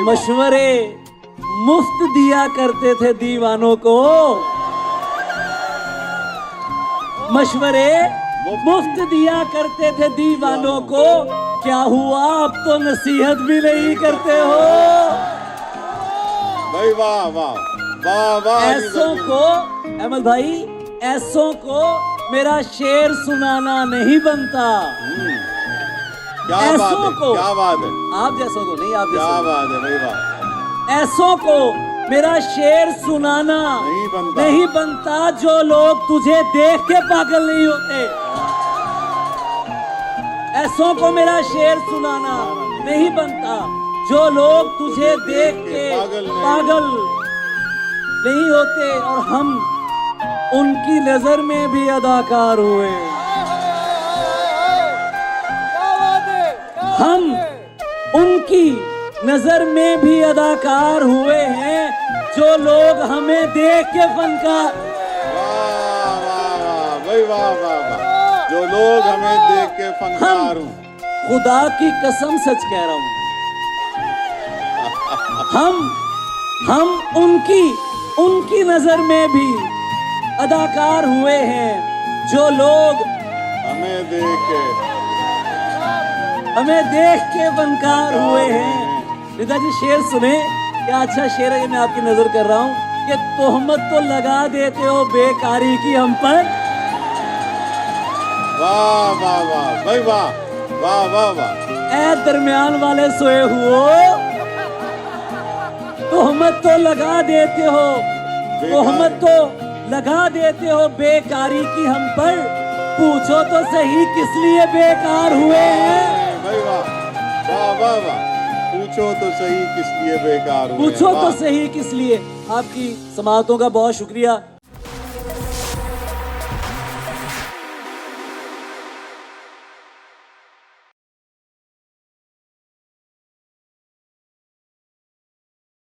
मशवरे मुफ्त दिया करते थे दीवानों को, मशवरे मुफ्त दिया करते थे दीवानों को, क्या हुआ अब तो नसीहत भी नहीं करते हो। भाई वाह वाह वाह वाह। ऐसों को, अहमद भाई, ऐसों को मेरा शेर सुनाना नहीं बनता। क्या बात ऐसों है, को, क्या बात है, आप जैसों को नहीं, आप क्या जैसों बात है भाई वाह। ऐसों को मेरा शेर सुनाना नहीं बनता जो लोग तुझे देख के पागल नहीं होते। ऐसों को मेरा शेर सुनाना नहीं बनता जो लोग तुझे देख के पागल नहीं होते। और हम उनकी नजर में भी अदाकार हुए, हम उनकी नजर में भी अदाकार हुए हैं जो लोग हमें देख के फनकार। वाह वाह वाह भाई वाह वाह वाह। जो लोग हमें देख के फनकार हूं। खुदा की कसम सच कह रहा हूं, हम उनकी नजर में भी अदाकार हुए हैं जो लोग हमें देख के फनकार हुए हैं। रिदा जी शेर सुने, क्या अच्छा शेर है ये, मैं आपकी नजर कर रहा हूं कि तोहमत तो लगा देते हो बेकारी की हम पर। वाह वाह वाह भाई वाह वाह वाह वाह। ऐ दरमियान वाले सोए हुओ, तोहमत तो लगा देते हो, तोहमत तो लगा देते हो बेकारी की हम पर। पूछो तो सही किस लिए बेकार हुए हैं। भाई वाह वाह वाह वाह। पूछो तो सही किस लिए बेकार हुए। पूछो तो सही किस लिए। आपकी समाअतों का बहुत शुक्रिया।